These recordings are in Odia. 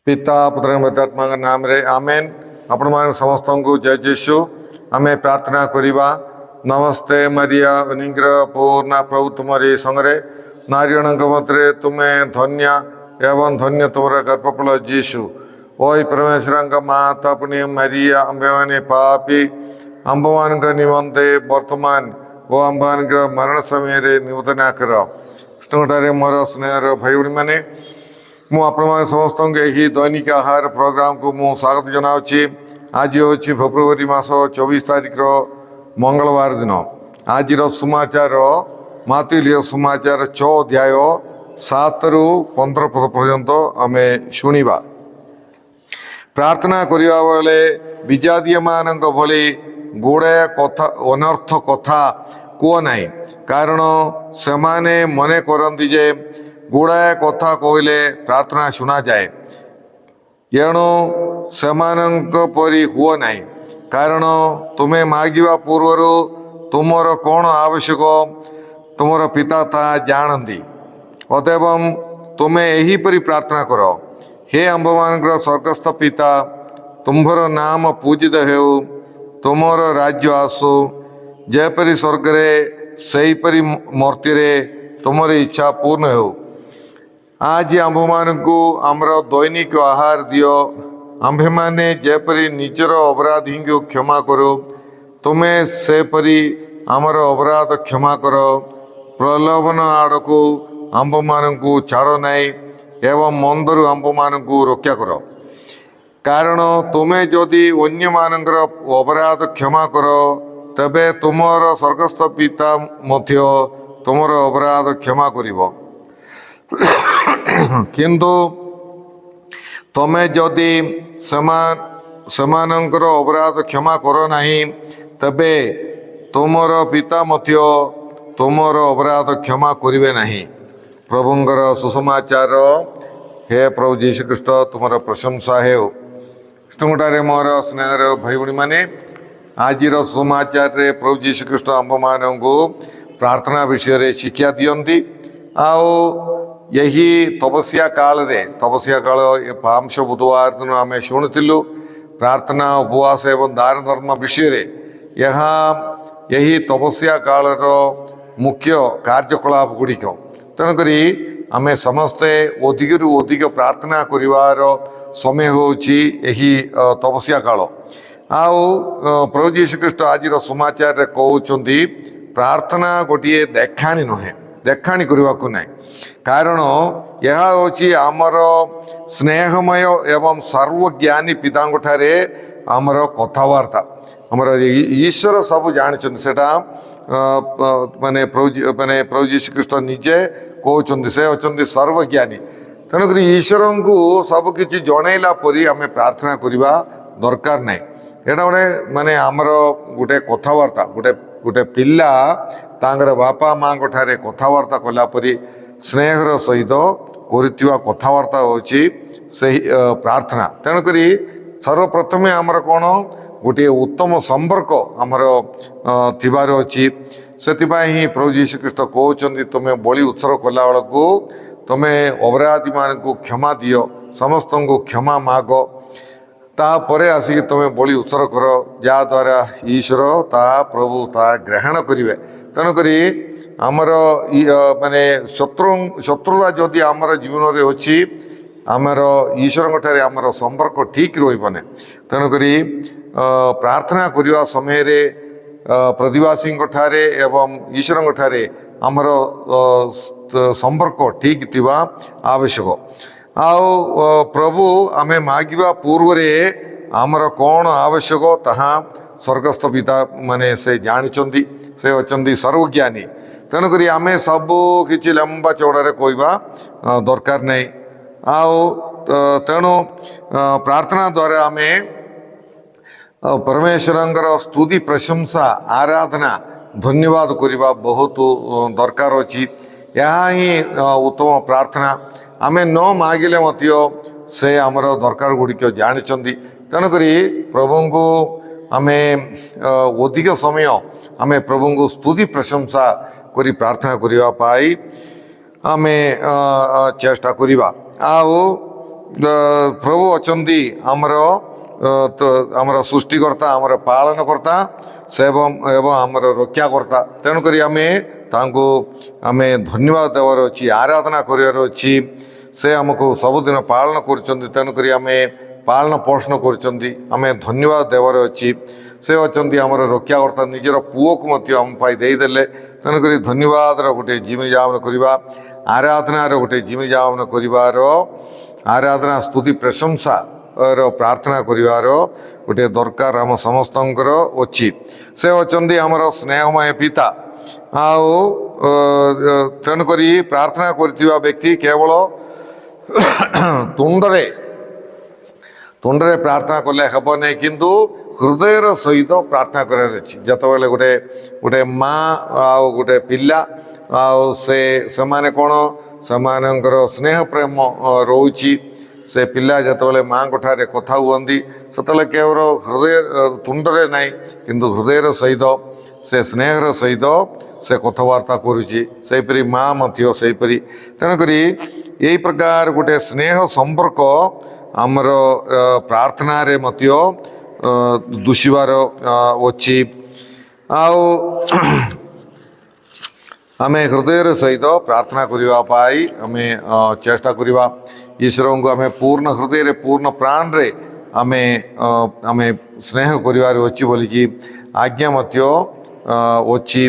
पिता पुत्र पवित्रात्मा नाम रे आमेन। आपण मान समस्त को जय जीशु। आमे प्रार्थना करिबा। नमस्ते मरिया अनुग्रह पूर्ण प्रभु तुमरी संगरे नारीगणक मध्य तुम्हें धन्य एवं धन्य तुमर गर्भफल जीशु। ओई परमेश्वर माता पुण्य मरिया अंबे पापी अंबमान निमंते वर्तमान ओ अंबान मरण समय निवेदना कर मोर स्नेहर भाई भाई मैंने मुझे समस्त दैनिक आहार प्रोग्राम को मु स्वागत जनावि। आज हूँ फेब्रुआरी मास 24 तारिख मंगलवार दिन। आज समाचार मातुलिय समाचार 6 अध्याय 7 ରୁ 15 पद पर्यंत आम शुणा। प्रार्थना करने बेले विजातीय मान भली गुड़ाए कथा अनर्थ कथा कह ना, कारण से मन करती जे गुड़ाए कथा कहले प्रार्थना शुणा जाए। एणु से परी हुओ ना, कारण तुम्हें मागिबा पूर्वर तुमर कौन आवश्यक तुमर पिता ता जानती। अतएव तुम्हें यहीपरि प्रार्थना कर। हे आंबमान स्वर्गस्थ पिता, तुम्भर नाम पूजित हेउ, तुमर राज्य आसु, जेपरि स्वर्गरे सेहीपरि मूर्तिरे तुमर इच्छा पूर्ण हो। आज आंभमान को आमर दैनिक आहार दियो। आंभे माने जेपरि निजर अपराधी को क्षमा करो, तुम्हें सेपरि आमर अपराध क्षमा कर। प्रलोभन आड़ को आंभमान को छाड़ नाई एवं मंदरु आंभमान को रक्षा कर। कारण तुम्हें जदि अन्य मानकर अपराध क्षमा कर, तबे तुमर स्वर्गस्थ पिता मध्य तुमर अपराध क्षमा करिवो। किंतु तमें जदि सेमानंकर अपराध क्षमा कर नहीं, तबे तुमर पिता मध्य तुमर अपराध क्षमा करिवे नहीं। प्रभुंकर सुसमाचार। हे प्रभु जीशु ख्रीष्ट तुमर प्रशंसा है। कृष्णगुटारे मोर स्नेहर भाई भाई मैंने आज सुसमाचार रे प्रभु जीशु ख्रीष्ट आंब मान को प्रार्थना विषय शिक्षा दियंती। आओ यही तपस्या काल रे तपस्या काल पांश बुधवार दिन आम शुणुलु प्रार्थना उपवास एवं दान धर्म विषय यहाँ यही तपस्या काल मुख्य कार्यकलाप गुड़िक। तेणुक आम समस्ते अधिक अधिक प्रार्थना करिवार समय होची यही तपस्या काल। आउ प्रभु जीशु ख्रीष्ट आज समाचार रे कहउछंती प्रार्थना गोटे देखाणी नुहे, देखाणी करने को ना। कारण यह होची आमर स्नेहमय एवं सर्वज्ञानी पिता ठारे आमर कथबार्ता। आमर ईश्वर सब जानते सेटा माने प्रभु जीशु ख्रीष्ट निजे कहते से अच्छा सर्वज्ञानी। तेणुक ईश्वर को सबकि जनइला परी आम प्रार्थना करवा दरकार ना। एटा गोटे माने आमर गोटे कथबार्ता गोटे गोटे पिला तांगर बापा माँ ठारे कथबार्ता कलापरी स्नेहर सहित करुवा कथबार्ता होची सही प्रार्थना। तेणुक सर्वप्रथमे आमर कौन गोटे उत्तम संपर्क आमर थिबार अछि। सेतिबाई ही प्रभु जीशु ख्रीष्ट कहउछंती तुमे बलि उत्सर्ग कला बेलू तुमे अपराधी मान को क्षमा दियो, समस्त को क्षमा माग, तापर आसिक तुमे बलि उत्सर्ग कर, जहाद्वारा ईश्वर ता प्रभु ता ग्रहण करेंगे। तेणुक आमर माने शत्रुता जदि आमर जीवन में अच्छी आमर ईश्वर ठारे आमर संपर्क ठीक रही। तेणुक प्रार्थना करने समय प्रतिवासी ठारे एवं ईश्वर ठारे आमर संपर्क ठीक थिबा आवश्यक। आओ प्रभु आमे मागिबा पूर्व आमर कौन आवश्यक ताहा स्वर्गस्थ पिता माने से जानिचंती, से अचंती सर्वज्ञानी। तेणुक आमे सब किछि लंबा चौड़ारे कहवा दरकार नहीं। आओ तेणु प्रार्थना द्वारा आमे परमेश्वरंकर स्तुति प्रशंसा आराधना धन्यवाद करवा बहुत दरकार अछि। यहाँ ही उत्तम प्रार्थना। आमे न मागिले मतियो से आमर दरकार गुड़िक जानते। तेणुक प्रभु को आमे अधिक समय आमे प्रभु को स्तुति प्रशंसा करी प्रार्थना करने आमे चेष्टा करवा। आओ ପ୍ରଭୁ ଅଛନ୍ତି ଆମର ଆମର ସୃଷ୍ଟିକର୍ତ୍ତା, ଆମର ପାଳନକର୍ତ୍ତା ଏବଂ ଆମର ରକ୍ଷାକର୍ତ୍ତା। ତେଣୁକରି ଆମେ ତାଙ୍କୁ ଆମେ ଧନ୍ୟବାଦ ଦେବାର ଅଛି, ଆରାଧନା କରିବାର ଅଛି। ସେ ଆମକୁ ସବୁଦିନ ପାଳନ କରୁଛନ୍ତି, ତେଣୁକରି ଆମେ ପାଳନ ପୋଷଣ କରୁଛନ୍ତି, ଆମେ ଧନ୍ୟବାଦ ଦେବାର ଅଛି। ସେ ଅଛନ୍ତି ଆମର ରକ୍ଷାକର୍ତ୍ତା, ନିଜର ପୁଅକୁ ମଧ୍ୟ ଆମ ପାଇଁ ଦେଇଦେଲେ। ତେଣୁକରି ଧନ୍ୟବାଦର ଗୋଟେ ଜୀବନଯାପନ କରିବା, ଆରାଧନାର ଗୋଟେ ଜୀବନଯାପନ କରିବାର, ଆରାଧନା ସ୍ତୁତି ପ୍ରଶଂସାର ପ୍ରାର୍ଥନା କରିବାର ଗୋଟେ ଦରକାର ଆମ ସମସ୍ତଙ୍କର ଅଛି। ସେ ଅଛନ୍ତି ଆମର ସ୍ନେହମୟ ପିତା। ଆଉ ତେଣୁକରି ପ୍ରାର୍ଥନା କରିଥିବା ବ୍ୟକ୍ତି କେବଳ ତୁଣ୍ଡରେ ପ୍ରାର୍ଥନା କଲେ ହେବ ନାହିଁ, କିନ୍ତୁ ହୃଦୟର ସହିତ ପ୍ରାର୍ଥନା କରିବାର ଅଛି। ଯେତେବେଳେ ଗୋଟେ ମା ଆଉ ଗୋଟେ ପିଲା, ଆଉ ସେମାନେ କ'ଣ, ସେମାନଙ୍କର ସ୍ନେହ ପ୍ରେମ ରହୁଛି। ସେ ପିଲା ଯେତେବେଳେ ମାଆଙ୍କ ଠାରେ କଥା ହୁଅନ୍ତି, ସେତେବେଳେ କେବଳ ତୁଣ୍ଡରେ ନାହିଁ, କିନ୍ତୁ ହୃଦୟର ସହିତ, ସେ ସ୍ନେହର ସହିତ ସେ କଥାବାର୍ତ୍ତା କରୁଛି। ସେହିପରି ମା ମଧ୍ୟ ସେହିପରି। ତେଣୁକରି ଏହି ପ୍ରକାର ଗୋଟେ ସ୍ନେହ ସମ୍ପର୍କ ଆମର ପ୍ରାର୍ଥନାରେ ମଧ୍ୟ ଦୁଷିବାର ଅଛି। ଆଉ ଆମେ ହୃଦୟର ସହିତ ପ୍ରାର୍ଥନା କରିବା ପାଇଁ ଆମେ ଚେଷ୍ଟା କରିବା। ଈଶ୍ୱରଙ୍କୁ ଆମେ ପୂର୍ଣ୍ଣ ହୃଦୟରେ, ପୂର୍ଣ୍ଣ ପ୍ରାଣରେ ଆମେ ସ୍ନେହ କରିବାର ଅଛି ବୋଲିକି ଆଜ୍ଞା ମଧ୍ୟ ଅଛି।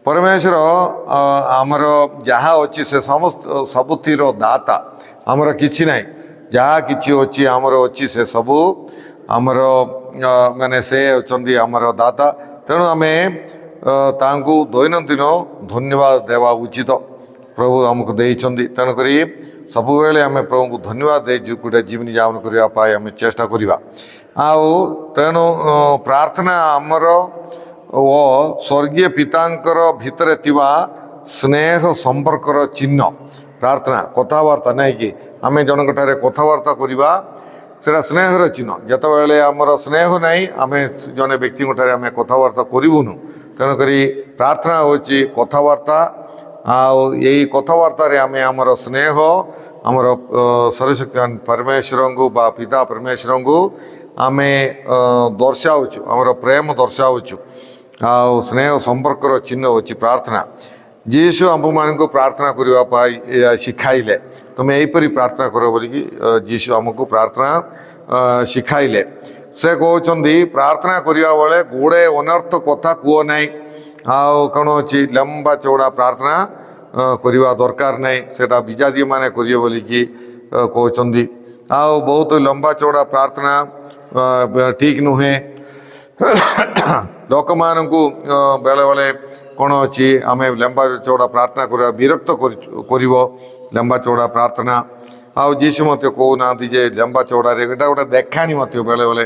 ପରମେଶ୍ୱର ଆମର ଯାହା ଅଛି ସେ ସବୁଥିର ଦାତା। ଆମର କିଛି ନାହିଁ, ଯାହା କିଛି ଅଛି ଆମର ଅଛି, ସେ ସବୁ ଆମର ମାନେ ସେ ଅଛନ୍ତି ଆମର ଦାତା। ତେଣୁ ଆମେ ତାଙ୍କୁ ଦୈନନ୍ଦିନ ଧନ୍ୟବାଦ ଦେବା ଉଚିତ। ପ୍ରଭୁ ଆମକୁ ଦେଇଛନ୍ତି, ତେଣୁକରି ସବୁବେଳେ ଆମେ ପ୍ରଭୁଙ୍କୁ ଧନ୍ୟବାଦ ଦେଇ ଗୋଟେ ଜୀବନଯାପନ କରିବା ପାଇଁ ଆମେ ଚେଷ୍ଟା କରିବା। ଆଉ ତେଣୁ ପ୍ରାର୍ଥନା ଆମର ଓ ସ୍ୱର୍ଗୀୟ ପିତାଙ୍କର ଭିତରେ ଥିବା ସ୍ନେହ ସମ୍ପର୍କର ଚିହ୍ନ। ପ୍ରାର୍ଥନା କଥାବାର୍ତ୍ତା ନାହିଁ କି, ଆମେ ଜଣଙ୍କ ଠାରେ କଥାବାର୍ତ୍ତା କରିବା, ସେଇଟା ସ୍ନେହର ଚିହ୍ନ। ଯେତେବେଳେ ଆମର ସ୍ନେହ ନାହିଁ, ଆମେ ଜଣେ ବ୍ୟକ୍ତିଙ୍କ ଠାରେ ଆମେ କଥାବାର୍ତ୍ତା କରିବୁନୁ। ତେଣୁକରି ପ୍ରାର୍ଥନା ହେଉଛି କଥାବାର୍ତ୍ତା। ଆଉ ଏଇ କଥାବାର୍ତ୍ତାରେ ଆମେ ଆମର ସ୍ନେହ, ଆମର ସର୍ବଶକ୍ତିମାନ ପରମେଶ୍ୱରଙ୍କୁ ବା ପିତା ପରମେଶ୍ୱରଙ୍କୁ ଆମେ ଦର୍ଶାଉଛୁ, ଆମର ପ୍ରେମ ଦର୍ଶାଉଛୁ। ଆଉ ସ୍ନେହ ସମ୍ପର୍କର ଚିହ୍ନ ହେଉଛି ପ୍ରାର୍ଥନା। ଯୀଶୁ ଆମମାନଙ୍କୁ ପ୍ରାର୍ଥନା କରିବା ପାଇଁ ଶିଖାଇଲେ। ତୁମେ ଏହିପରି ପ୍ରାର୍ଥନା କର ବୋଲିକି ଯୀଶୁ ଆମକୁ ପ୍ରାର୍ଥନା ଶିଖାଇଲେ। ସେ କହୁଛନ୍ତି ପ୍ରାର୍ଥନା କରିବା ବେଳେ ଗୁଡ଼େ ଅନର୍ଥ କଥା କୁହ ନାହିଁ। ଆଉ କ'ଣ ଅଛି, ଲମ୍ବା ଚଉଡ଼ା ପ୍ରାର୍ଥନା କରିବା ଦରକାର ନାହିଁ, ସେଇଟା ବିଜାତୀୟମାନେ କରିବେ ବୋଲିକି କହୁଛନ୍ତି। ଆଉ ବହୁତ ଲମ୍ବା ଚଉଡ଼ା ପ୍ରାର୍ଥନା ଠିକ୍ ନୁହେଁ। ଲୋକମାନଙ୍କୁ ବେଳେବେଳେ କ'ଣ ଅଛି, ଆମେ ଲମ୍ବା ଚଉଡ଼ା ପ୍ରାର୍ଥନା କରିବା, ବିରକ୍ତ କରିବ ଲମ୍ବା ଚଉଡ଼ା ପ୍ରାର୍ଥନା। ଆଉ ଯୀଶୁ ମଧ୍ୟ କହୁନାହାନ୍ତି ଯେ ଲମ୍ବା ଚଉଡ଼ାରେ, ଏଇଟା ଗୋଟେ ଦେଖାଣି ମଧ୍ୟ ବେଳେବେଳେ।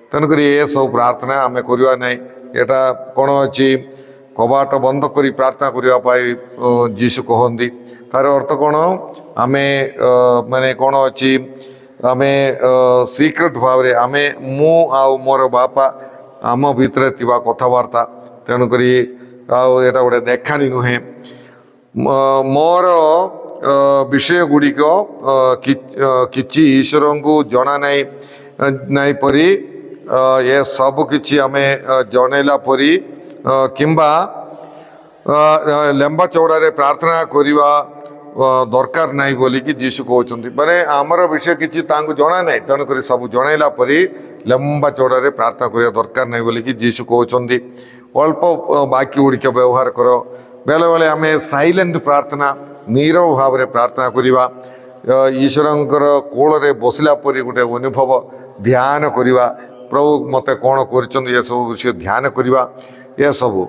ତେଣୁକରି ଏସବୁ ପ୍ରାର୍ଥନା ଆମେ କରିବା ନାହିଁ। ଏଇଟା କ'ଣ ଅଛି, କବାଟ ବନ୍ଦ କରି ପ୍ରାର୍ଥନା କରିବା ପାଇଁ ଯୀଶୁ କହନ୍ତି। ତାର ଅର୍ଥ କ'ଣ, ଆମେ ମାନେ କ'ଣ ଅଛି, ଆମେ ସିକ୍ରେଟ୍ ଭାବରେ ମୁଁ ଆଉ ମୋର ବାପା ଆମ ଭିତରେ ଥିବା କଥାବାର୍ତ୍ତା। ତେଣୁକରି ଆଉ ଏଇଟା ଗୋଟେ ଦେଖାଣି ନୁହେଁ। ମୋର ବିଷୟ ଗୁଡ଼ିକ କିଛି ଈଶ୍ୱରଙ୍କୁ ଜଣା ନାହିଁ ପରି, ଏ ସବୁ କିଛି ଆମେ ଜଣେଇଲା ପରି କିମ୍ବା ଲମ୍ବା ଚଉଡ଼ାରେ ପ୍ରାର୍ଥନା କରିବା ଦରକାର ନାହିଁ ବୋଲିକି ଯୀଶୁ କହୁଛନ୍ତି। ମାନେ ଆମର ବିଷୟ କିଛି ତାଙ୍କୁ ଜଣା ନାହିଁ, ତେଣୁକରି ସବୁ ଜଣେଇଲା ପରି ଲମ୍ବା ଚଉଡ଼ାରେ ପ୍ରାର୍ଥନା କରିବା ଦରକାର ନାହିଁ ବୋଲିକି ଯୀଶୁ କହୁଛନ୍ତି। ଅଳ୍ପ ବାକ୍ୟ ଗୁଡ଼ିକ ବ୍ୟବହାର କର। ବେଳେବେଳେ ଆମେ ସାଇଲେଣ୍ଟ ପ୍ରାର୍ଥନା, ନୀରବ ଭାବରେ ପ୍ରାର୍ଥନା କରିବା। ଈଶ୍ୱରଙ୍କର କୋଳରେ ବସିଲା ପରି ଗୋଟେ ଅନୁଭବ, ଧ୍ୟାନ କରିବା। ପ୍ରଭୁ ମୋତେ କ'ଣ କରିଛନ୍ତି ଏସବୁ ବିଷୟ ଧ୍ୟାନ କରିବା। ଏସବୁ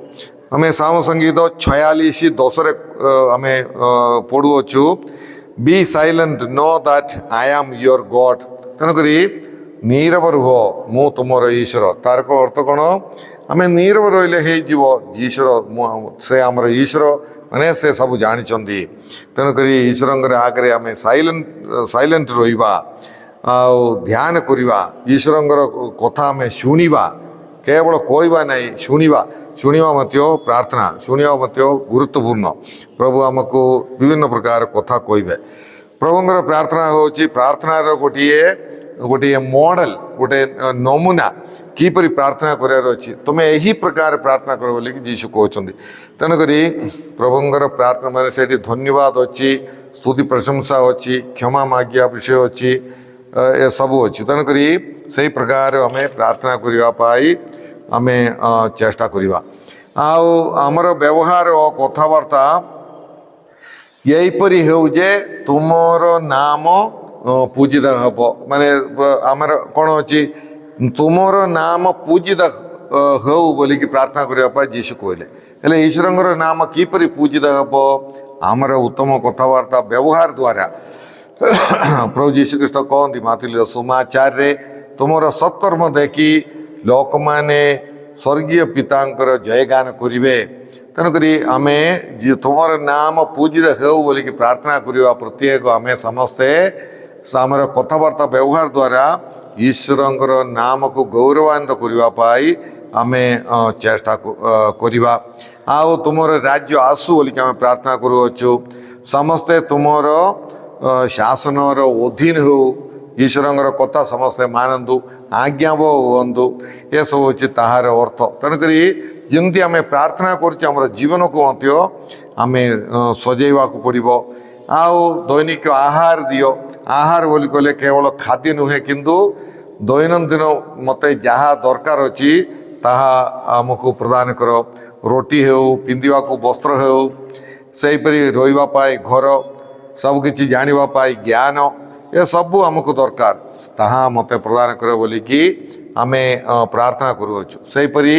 ଆମେ ସାମ ସଙ୍ଗୀତ 46:10 ଆମେ ପଢ଼ୁଅଛୁ, be silent know that I am your God. ତେଣୁକରି ନୀରବ ରୁହ, ମୁଁ ତୁମର ଈଶ୍ୱର। ତାର ଅର୍ଥ କ'ଣ, ଆମେ ନୀରବ ରହିଲେ ହେଇଯିବ। ଈଶ୍ୱର ସେ ଆମର ଈଶ୍ୱର, ମାନେ ସେ ସବୁ ଜାଣିଛନ୍ତି। ତେଣୁକରି ଈଶ୍ୱରଙ୍କର ଆଗରେ ଆମେ ସାଇଲେଣ୍ଟ ରହିବା, ଆଉ ଧ୍ୟାନ କରିବା। ଈଶ୍ୱରଙ୍କର କଥା ଆମେ ଶୁଣିବା, କେବଳ କହିବା ନାହିଁ, ଶୁଣିବା ମଧ୍ୟ ପ୍ରାର୍ଥନା, ଶୁଣିବା ମଧ୍ୟ ଗୁରୁତ୍ୱପୂର୍ଣ୍ଣ। ପ୍ରଭୁ ଆମକୁ ବିଭିନ୍ନ ପ୍ରକାର କଥା କହିବେ। ପ୍ରଭୁଙ୍କର ପ୍ରାର୍ଥନା ହେଉଛି ପ୍ରାର୍ଥନାର ଗୋଟିଏ ମଡେଲ, ଗୋଟେ ନମୁନା କିପରି ପ୍ରାର୍ଥନା କରିବାର ଅଛି। ତୁମେ ଏହି ପ୍ରକାର ପ୍ରାର୍ଥନା କର ବୋଲିକି ଯୀଶୁ କହୁଛନ୍ତି। ତେଣୁକରି ପ୍ରଭୁଙ୍କର ପ୍ରାର୍ଥନା ମାନେ ସେଠି ଧନ୍ୟବାଦ ଅଛି, ସ୍ତୁତି ପ୍ରଶଂସା ଅଛି, କ୍ଷମା ମାଗିବା ବିଷୟ ଅଛି, ଏସବୁ ଅଛି। ତେଣୁକରି ସେଇ ପ୍ରକାର ଆମେ ପ୍ରାର୍ଥନା କରିବା ପାଇଁ ଆମେ ଚେଷ୍ଟା କରିବା। ଆଉ ଆମର ବ୍ୟବହାର ଓ କଥାବାର୍ତ୍ତା ଏହିପରି ହେଉ ଯେ ତୁମର ନାମ ପୂଜିତ ହେବ। ମାନେ ଆମର କ'ଣ ଅଛି, ତୁମର ନାମ ପୂଜିତ ହେଉ ବୋଲିକି ପ୍ରାର୍ଥନା କରିବା ପାଇଁ ଯୀଶୁ କହିଲେ। ହେଲେ ଈଶ୍ୱରଙ୍କର ନାମ କିପରି ପୂଜିତ ହେବ? ଆମର ଉତ୍ତମ କଥାବାର୍ତ୍ତା ବ୍ୟବହାର ଦ୍ୱାରା। ପ୍ରଭୁ ଯୀଶୁଖ୍ରୀଷ୍ଟ କହନ୍ତି ମାଥିଲୀ ସୁସମାଚାରରେ, ତୁମର ସତ୍କର୍ମ ଦେଖି ଲୋକମାନେ ସ୍ୱର୍ଗୀୟ ପିତାଙ୍କର ଜୟଗାନ କରିବେ। ତେଣୁକରି ଆମେ ତୁମର ନାମ ପୂଜିତ ହେଉ ବୋଲିକି ପ୍ରାର୍ଥନା କରିବା ପ୍ରତ୍ୟେକ ଆମେ ସମସ୍ତେ ଆମର କଥାବାର୍ତ୍ତା ବ୍ୟବହାର ଦ୍ୱାରା ଈଶ୍ୱରଙ୍କର ନାମକୁ ଗୌରବାନ୍ୱିତ କରିବା ପାଇଁ ଆମେ ଚେଷ୍ଟା କରିବା। ଆଉ ତୁମର ରାଜ୍ୟ ଆସୁ ବୋଲିକି ଆମେ ପ୍ରାର୍ଥନା କରୁଅଛୁ। ସମସ୍ତେ ତୁମର ଶାସନର ଅଧୀନ ହେଉ, ଈଶ୍ୱରଙ୍କର କଥା ସମସ୍ତେ ମାନନ୍ତୁ, ଆଜ୍ଞାବହ ହୁଅନ୍ତୁ। ଏସବୁ ହେଉଛି ତାହାର ଅର୍ଥ। ତେଣୁକରି ଯେମିତି ଆମେ ପ୍ରାର୍ଥନା କରୁଛୁ ଆମର ଜୀବନକୁ ମଧ୍ୟ ଆମେ ସଜେଇବାକୁ ପଡ଼ିବ। ଆଉ ଦୈନିକ ଆହାର ଦିଅ। ଆହାର ବୋଲି କହିଲେ କେବଳ ଖାଦ୍ୟ ନୁହେଁ, କିନ୍ତୁ ଦୈନନ୍ଦିନ ମୋତେ ଯାହା ଦରକାର ଅଛି ତାହା ଆମକୁ ପ୍ରଦାନ କର। ରୋଟି ହେଉ, ପିନ୍ଧିବାକୁ ବସ୍ତ୍ର ହେଉ, ସେହିପରି ରହିବା ପାଇଁ ଘର, ସବୁକିଛି ଜାଣିବା ପାଇଁ ଜ୍ଞାନ, ଏସବୁ ଆମକୁ ଦରକାର, ତାହା ମୋତେ ପ୍ରଦାନ କର ବୋଲିକି ଆମେ ପ୍ରାର୍ଥନା କରୁଅଛୁ। ସେହିପରି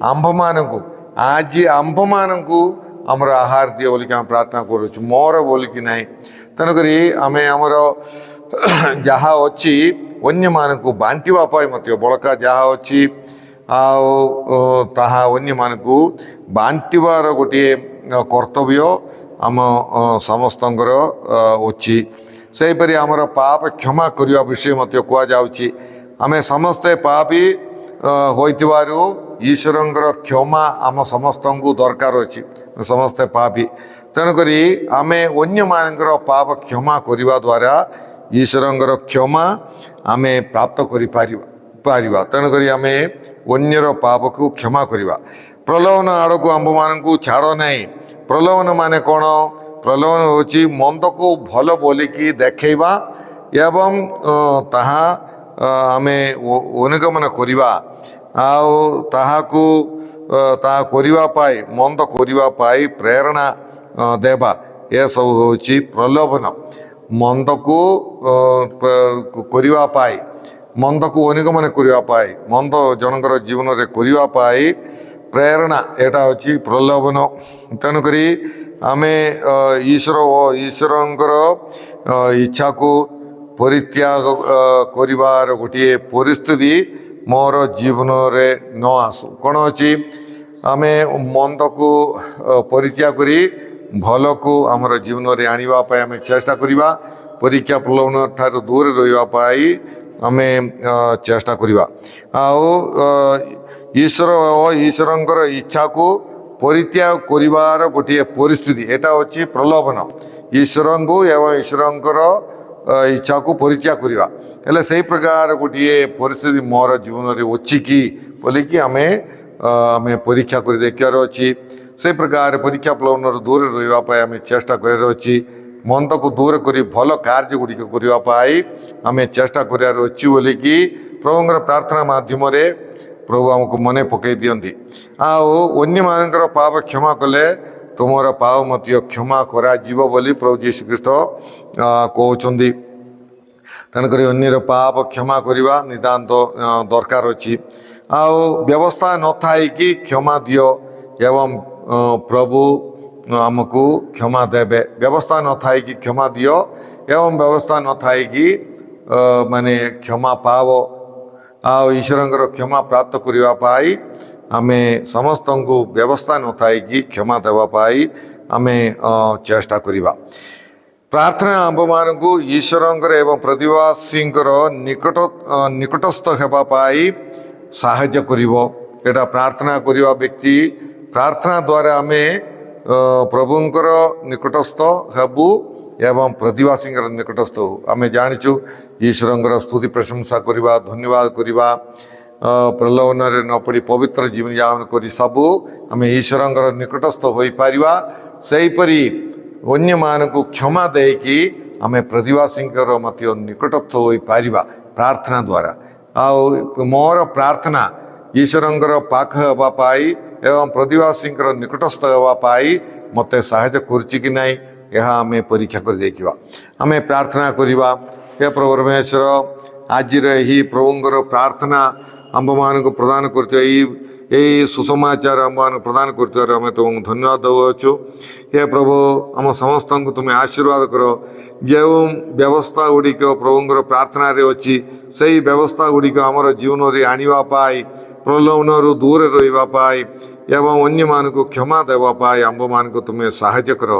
ଆମ୍ଭମାନଙ୍କୁ ଆଜି ଆମ୍ଭମାନଙ୍କୁ ଆମର ଆହାର ଦିଅ ବୋଲିକି ଆମେ ପ୍ରାର୍ଥନା କରୁଅଛୁ, ମୋର ବୋଲିକି ନାହିଁ। ତେଣୁକରି ଆମେ ଆମର ଯାହା ଅଛି ଅନ୍ୟମାନଙ୍କୁ ବାଣ୍ଟିବା ପାଇଁ ମଧ୍ୟ ବଳକା ଯାହା ଅଛି ଆଉ ତାହା ଅନ୍ୟମାନଙ୍କୁ ବାଣ୍ଟିବାର ଗୋଟିଏ କର୍ତ୍ତବ୍ୟ ଆମ ସମସ୍ତଙ୍କର ଅଛି। ସେହିପରି ଆମର ପାପ କ୍ଷମା କରିବା ବିଷୟ ମଧ୍ୟ କୁହାଯାଉଛି। ଆମେ ସମସ୍ତେ ପାପୀ ହୋଇଥିବାରୁ ଈଶ୍ୱରଙ୍କର କ୍ଷମା ଆମ ସମସ୍ତଙ୍କୁ ଦରକାର ଅଛି। ସମସ୍ତେ ପାପୀ, ତେଣୁକରି ଆମେ ଅନ୍ୟମାନଙ୍କର ପାପ କ୍ଷମା କରିବା ଦ୍ୱାରା ଈଶ୍ୱରଙ୍କର କ୍ଷମା ଆମେ ପ୍ରାପ୍ତ କରିପାରିବା। ତେଣୁକରି ଆମେ ଅନ୍ୟର ପାପକୁ କ୍ଷମା କରିବା। ପ୍ରଲୋଭନ ଆଡ଼କୁ ଆମ୍ଭମାନଙ୍କୁ ଛାଡ଼ ନାହିଁ। ପ୍ରଲୋଭନ ମାନେ କ'ଣ? ପ୍ରଲୋଭନ ହେଉଛି ମନ୍ଦକୁ ଭଲ ବୋଲିକି ଦେଖାଇବା ଏବଂ ତାହା ଆମେ ଅନୁଗମନ କରିବା ଆଉ ତାହା କରିବା ପାଇଁ, ମନ୍ଦ କରିବା ପାଇଁ ପ୍ରେରଣା ଦେବା, ଏସବୁ ହେଉଛି ପ୍ରଲୋଭନ। ମନ୍ଦକୁ କରିବା ପାଇଁ, ମନ୍ଦକୁ ଅନୁଗମନ କରିବା ପାଇଁ, ମନ୍ଦ ଜଣଙ୍କର ଜୀବନରେ କରିବା ପାଇଁ ପ୍ରେରଣା, ଏଇଟା ହେଉଛି ପ୍ରଲୋଭନ। ତେଣୁକରି ଆମେ ଈଶ୍ୱର ଓ ଈଶ୍ୱରଙ୍କର ଇଚ୍ଛାକୁ ପରିତ୍ୟାଗ କରିବାର ଗୋଟିଏ ପରିସ୍ଥିତି ମୋର ଜୀବନରେ ନ ଆସୁ। କ'ଣ ଅଛି? ଆମେ ମନ୍ଦକୁ ପରିତ୍ୟାଗ କରି ଭଲକୁ ଆମର ଜୀବନରେ ଆଣିବା ପାଇଁ ଆମେ ଚେଷ୍ଟା କରିବା। ପରୀକ୍ଷା ପ୍ରଲୋଭନ ଠାରୁ ଦୂରରେ ରହିବା ପାଇଁ ଆମେ ଚେଷ୍ଟା କରିବା। ଆଉ ଈଶ୍ୱର ଓ ଈଶ୍ୱରଙ୍କର ଇଚ୍ଛାକୁ ପରିତ୍ୟାଗ କରିବାର ଗୋଟିଏ ପରିସ୍ଥିତି, ଏଇଟା ହେଉଛି ପ୍ରଲୋଭନ। ଈଶ୍ୱରଙ୍କୁ ଏବଂ ଈଶ୍ୱରଙ୍କର ଇଚ୍ଛାକୁ ପରିତ୍ୟାଗ କରିବା। ହେଲେ ସେହି ପ୍ରକାର ଗୋଟିଏ ପରିସ୍ଥିତି ମୋର ଜୀବନରେ ଅଛି କି ବୋଲିକି ଆମେ ପରୀକ୍ଷା କରି ଦେଖିବାର ଅଛି। ସେହି ପ୍ରକାର ପରୀକ୍ଷା ପ୍ରଲୋଭନରୁ ଦୂରରେ ରହିବା ପାଇଁ ଆମେ ଚେଷ୍ଟା କରିବାର ଅଛି। ମନ୍ଦକୁ ଦୂର କରି ଭଲ କାର୍ଯ୍ୟ ଗୁଡ଼ିକ କରିବା ପାଇଁ ଆମେ ଚେଷ୍ଟା କରିବାର ଅଛି ବୋଲିକି ପ୍ରଭୁଙ୍କର ପ୍ରାର୍ଥନା ମାଧ୍ୟମରେ ପ୍ରଭୁ ଆମକୁ ମନେ ପକାଇ ଦିଅନ୍ତି। ଆଉ ଅନ୍ୟମାନଙ୍କର ପାପ କ୍ଷମା କଲେ ତୁମର ପାପ ମଧ୍ୟ କ୍ଷମା କରାଯିବ ବୋଲି ପ୍ରଭୁ ଯୀଶୁଖ୍ରୀଷ୍ଟ କହୁଛନ୍ତି। ତେଣୁକରି ଅନ୍ୟର ପାପ କ୍ଷମା କରିବା ନିତାନ୍ତ ଦରକାର ଅଛି। ଆଉ ବ୍ୟବସ୍ଥା ନଥାଇକି କ୍ଷମା ଦିଅ ଏବଂ ପ୍ରଭୁ ଆମକୁ କ୍ଷମା ଦେବେ। ବ୍ୟବସ୍ଥା ନଥାଇକି କ୍ଷମା ଦିଅ ଏବଂ ବ୍ୟବସ୍ଥା ନଥାଇକି ମାନେ କ୍ଷମା ପାଅ। ଆଉ ଈଶ୍ୱରଙ୍କର କ୍ଷମା ପ୍ରାପ୍ତ କରିବା ପାଇଁ ଆମେ ସମସ୍ତଙ୍କୁ ବ୍ୟବସ୍ଥା ନଥାଇକି କ୍ଷମା ଦେବା ପାଇଁ ଆମେ ଚେଷ୍ଟା କରିବା। ପ୍ରାର୍ଥନା ଆମ୍ଭମାନଙ୍କୁ ଈଶ୍ୱରଙ୍କର ଏବଂ ପ୍ରତିବାସୀଙ୍କର ନିକଟସ୍ଥ ହେବା ପାଇଁ ସାହାଯ୍ୟ କରିବ। ଏଇଟା ପ୍ରାର୍ଥନା କରିବା ବ୍ୟକ୍ତି, ପ୍ରାର୍ଥନା ଦ୍ୱାରା ଆମେ ପ୍ରଭୁଙ୍କର ନିକଟସ୍ଥ ହେବୁ एवं प्रतिवासी निकटस्थ हो आम जाचु ईश्वर स्तुति प्रशंसा करवा धन्यवाद करवा प्रलोभन न पड़ी पवित्र जीवन यापन कर सबू आम ईश्वर निकटस्थ हो पारिबा सेहीपरि अन्य मानक क्षमा देकी आम प्रतिवासी निकटस्थ हो पारिबा प्रार्थना द्वारा आ मोर प्रार्थना ईश्वर पाख होगापाई एवं प्रतिवासी निकटस्थ होगापाई मत साहाय्य करुच्ची कि नाई यह आम परीक्षा कर देखा आम प्रार्थना करवा हे प्रभु परमेश्वर आज प्रभुंर प्रार्थना आंब मान प्रदान कर सुसमाचार आंब मान प्रदान कर तुमको धन्यवाद दौचु हे प्रभु आम समस्त को तुम्हें आशीर्वाद कर जो व्यवस्था गुड़िक प्रभुंर प्रार्थना अच्छी से ही व्यवस्था गुड़िक आमर जीवन में आने प्रलोभन दूर रही एवं अन्य मान को क्षमा देवाई आंब मान को तुम्हें साहाय्य कर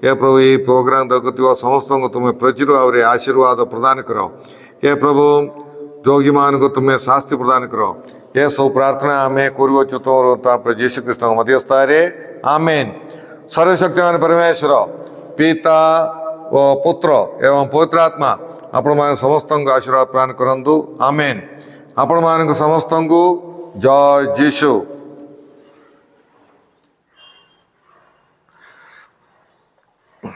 हे प्रभु ये प्रोग्राम देखुवा समस्त को तुम्हें प्रचुर भाव में आशीर्वाद प्रदान कर हे प्रभु रोगी मान को तुम्हें शास्ति प्रदान कर ये सब प्रार्थना आम करुचु तुम जीशु कृष्ण मध्यस्थारे आमेन। सर्वशक्तिमान परमेश्वर पिता व पुत्र एवं पवित्रात्मा आपण मान समस्त आशीर्वाद प्रदान करंतु आमेन। आपण मान समस्त जय जीशु।